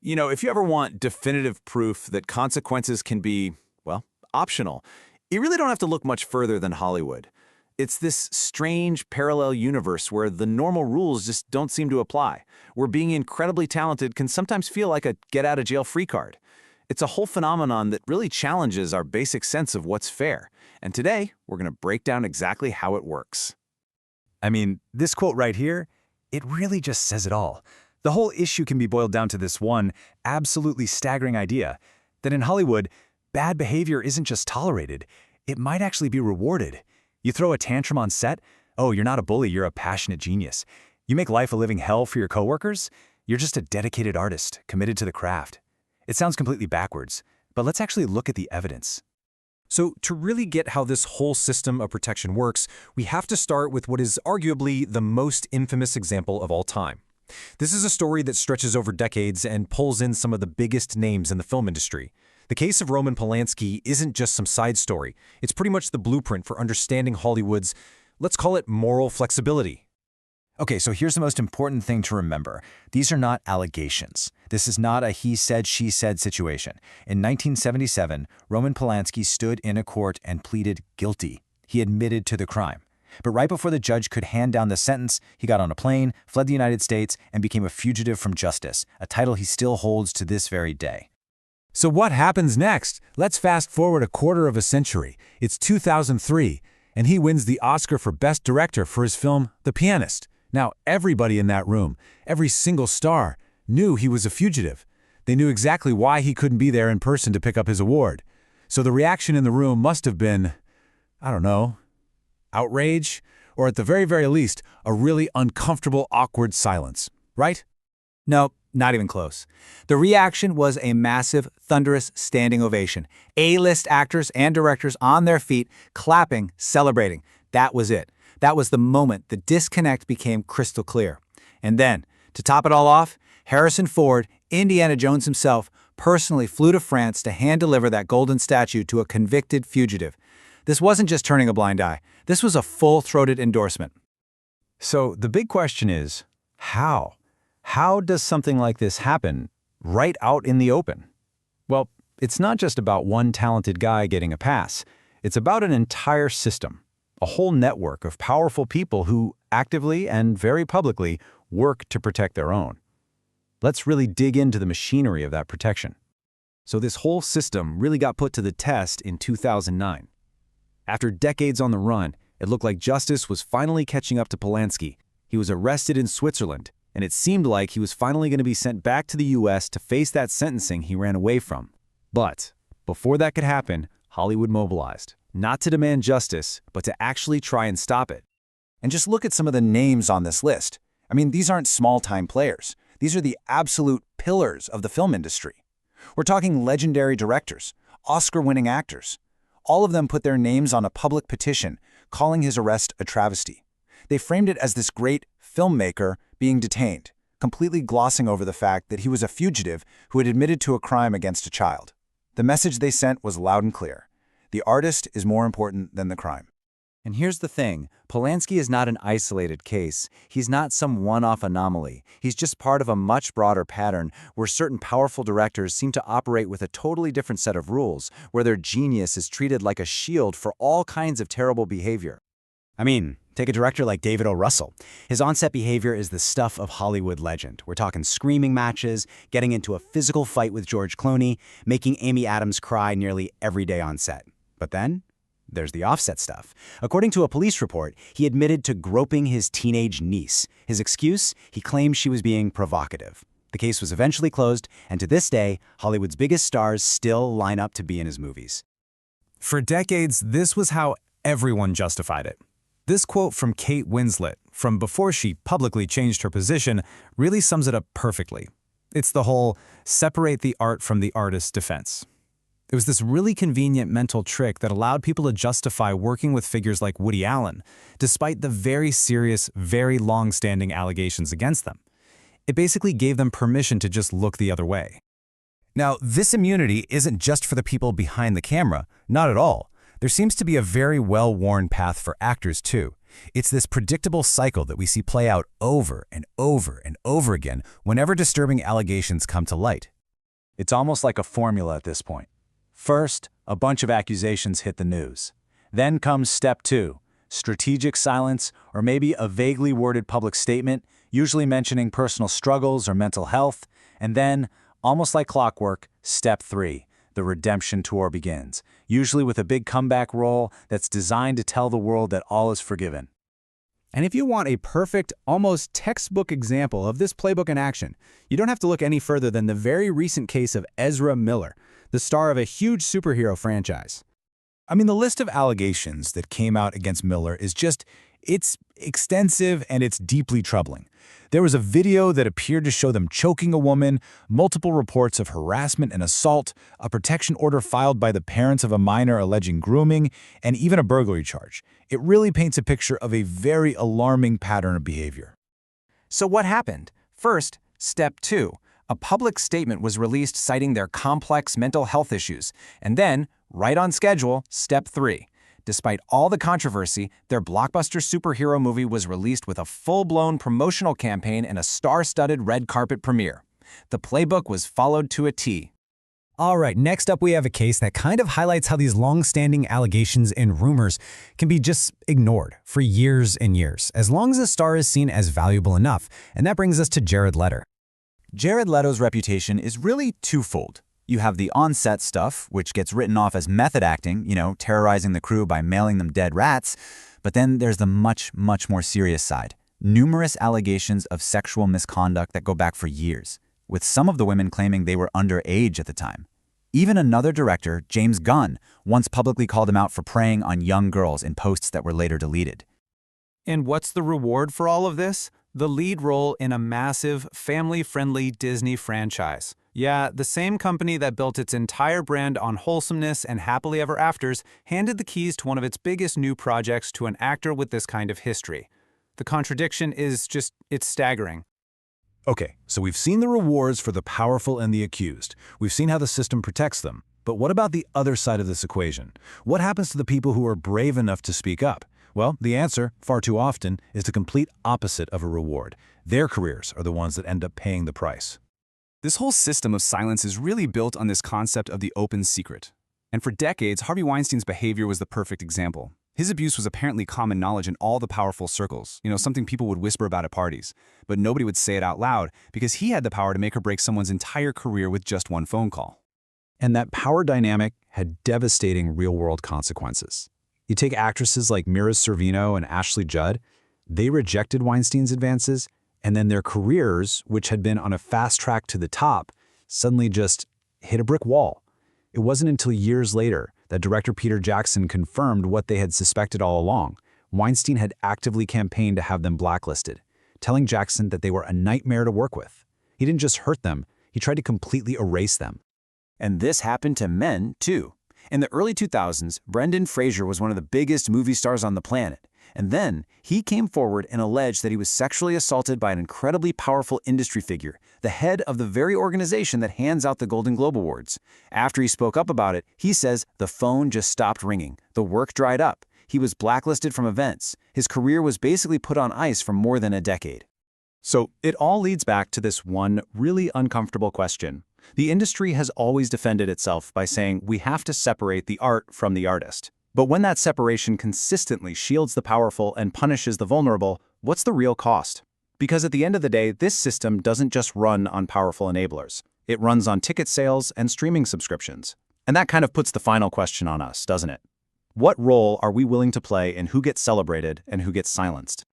If you ever want definitive proof that consequences can be, well, optional, you really don't have to look much further than Hollywood. It's this strange parallel universe where the normal rules just don't seem to apply, where being incredibly talented can sometimes feel like a get-out-of-jail-free card. It's a whole phenomenon that really challenges our basic sense of what's fair. And today, we're going to break down exactly how it works. I mean, this quote right here, it really just says it all. The whole issue can be boiled down to this one absolutely staggering idea, that in Hollywood, bad behavior isn't just tolerated, it might actually be rewarded. You throw a tantrum on set, oh, you're not a bully, you're a passionate genius. You make life a living hell for your coworkers, you're just a dedicated artist, committed to the craft. It sounds completely backwards, but let's actually look at the evidence. So to really get how this whole system of protection works, we have to start with what is arguably the most infamous example of all time. This is a story that stretches over decades and pulls in some of the biggest names in the film industry. The case of Roman Polanski isn't just some side story. It's pretty much the blueprint for understanding Hollywood's, let's call it, moral flexibility. Okay, so here's the most important thing to remember. These are not allegations. This is not a he said, she said situation. In 1977, Roman Polanski stood in a court and pleaded guilty. He admitted to the crime. But right before the judge could hand down the sentence, he got on a plane, fled the United States, and became a fugitive from justice, a title he still holds to this very day. So what happens next? Let's fast forward a quarter of a century. It's 2003, and he wins the Oscar for Best Director for his film, The Pianist. Now, everybody in that room, every single star, knew he was a fugitive. They knew exactly why he couldn't be there in person to pick up his award. So the reaction in the room must have been, I don't know, outrage, or at the very, very least, a really uncomfortable, awkward silence, right? No, not even close. The reaction was a massive, thunderous standing ovation. A-list actors and directors on their feet, clapping, celebrating. That was it. That was the moment the disconnect became crystal clear. And then, to top it all off, Harrison Ford, Indiana Jones himself, personally flew to France to hand-deliver that golden statue to a convicted fugitive. This wasn't just turning a blind eye. This was a full-throated endorsement. So the big question is, how? How does something like this happen right out in the open? Well, it's not just about one talented guy getting a pass. It's about an entire system, a whole network of powerful people who actively and very publicly work to protect their own. Let's really dig into the machinery of that protection. So this whole system really got put to the test in 2009. After decades on the run, it looked like justice was finally catching up to Polanski. He was arrested in Switzerland, and it seemed like he was finally going to be sent back to the US to face that sentencing he ran away from. But before that could happen, Hollywood mobilized, not to demand justice, but to actually try and stop it. And just look at some of the names on this list. I mean, these aren't small-time players. These are the absolute pillars of the film industry. We're talking legendary directors, Oscar-winning actors. All of them put their names on a public petition, calling his arrest a travesty. They framed it as this great filmmaker being detained, completely glossing over the fact that he was a fugitive who had admitted to a crime against a child. The message they sent was loud and clear. The artist is more important than the crime. And here's the thing, Polanski is not an isolated case. He's not some one-off anomaly. He's just part of a much broader pattern where certain powerful directors seem to operate with a totally different set of rules, where their genius is treated like a shield for all kinds of terrible behavior. I mean, take a director like David O. Russell. His on-set behavior is the stuff of Hollywood legend. We're talking screaming matches, getting into a physical fight with George Clooney, making Amy Adams cry nearly every day on set. But then, there's the offset stuff. According to a police report, he admitted to groping his teenage niece. His excuse? He claimed she was being provocative. The case was eventually closed, and to this day, Hollywood's biggest stars still line up to be in his movies. For decades, this was how everyone justified it. This quote from Kate Winslet, from before she publicly changed her position, really sums it up perfectly. It's the whole separate the art from the artist defense. It was this really convenient mental trick that allowed people to justify working with figures like Woody Allen, despite the very serious, very long-standing allegations against them. It basically gave them permission to just look the other way. Now, this immunity isn't just for the people behind the camera, not at all. There seems to be a very well-worn path for actors too. It's this predictable cycle that we see play out over and over and over again whenever disturbing allegations come to light. It's almost like a formula at this point. First, a bunch of accusations hit the news. Then comes step 2, strategic silence, or maybe a vaguely worded public statement, usually mentioning personal struggles or mental health. And then, almost like clockwork, step 3, the redemption tour begins, usually with a big comeback role that's designed to tell the world that all is forgiven. And if you want a perfect, almost textbook example of this playbook in action, you don't have to look any further than the very recent case of Ezra Miller, the star of a huge superhero franchise. I mean, the list of allegations that came out against Miller is it's extensive and it's deeply troubling. There was a video that appeared to show them choking a woman, multiple reports of harassment and assault, a protection order filed by the parents of a minor alleging grooming, and even a burglary charge. It really paints a picture of a very alarming pattern of behavior. So what happened? First, step 2. A public statement was released citing their complex mental health issues. And then, right on schedule, step 3. Despite all the controversy, their blockbuster superhero movie was released with a full-blown promotional campaign and a star-studded red carpet premiere. The playbook was followed to a T. All right, next up we have a case that kind of highlights how these long-standing allegations and rumors can be just ignored for years and years, as long as a star is seen as valuable enough. And that brings us to Jared Leto. Jared Leto's reputation is really twofold. You have the on-set stuff, which gets written off as method acting, terrorizing the crew by mailing them dead rats. But then there's the much, much more serious side. Numerous allegations of sexual misconduct that go back for years, with some of the women claiming they were underage at the time. Even another director, James Gunn, once publicly called him out for preying on young girls in posts that were later deleted. And what's the reward for all of this? The lead role in a massive, family-friendly Disney franchise. Yeah, the same company that built its entire brand on wholesomeness and happily ever afters handed the keys to one of its biggest new projects to an actor with this kind of history. The contradiction is it's staggering. Okay, so we've seen the rewards for the powerful and the accused. We've seen how the system protects them. But what about the other side of this equation? What happens to the people who are brave enough to speak up? Well, the answer, far too often, is the complete opposite of a reward. Their careers are the ones that end up paying the price. This whole system of silence is really built on this concept of the open secret. And for decades, Harvey Weinstein's behavior was the perfect example. His abuse was apparently common knowledge in all the powerful circles, something people would whisper about at parties. But nobody would say it out loud because he had the power to make or break someone's entire career with just one phone call. And that power dynamic had devastating real-world consequences. You take actresses like Mira Sorvino and Ashley Judd. They rejected Weinstein's advances, and then their careers, which had been on a fast track to the top, suddenly just hit a brick wall. It wasn't until years later that director Peter Jackson confirmed what they had suspected all along. Weinstein had actively campaigned to have them blacklisted, telling Jackson that they were a nightmare to work with. He didn't just hurt them, he tried to completely erase them. And this happened to men, too. In the early 2000s, Brendan Fraser was one of the biggest movie stars on the planet. And then he came forward and alleged that he was sexually assaulted by an incredibly powerful industry figure, the head of the very organization that hands out the Golden Globe Awards. After he spoke up about it, he says the phone just stopped ringing. The work dried up. He was blacklisted from events. His career was basically put on ice for more than a decade. So it all leads back to this one really uncomfortable question. The industry has always defended itself by saying we have to separate the art from the artist. But when that separation consistently shields the powerful and punishes the vulnerable, what's the real cost? Because at the end of the day, this system doesn't just run on powerful enablers. It runs on ticket sales and streaming subscriptions. And that kind of puts the final question on us, doesn't it? What role are we willing to play in who gets celebrated and who gets silenced?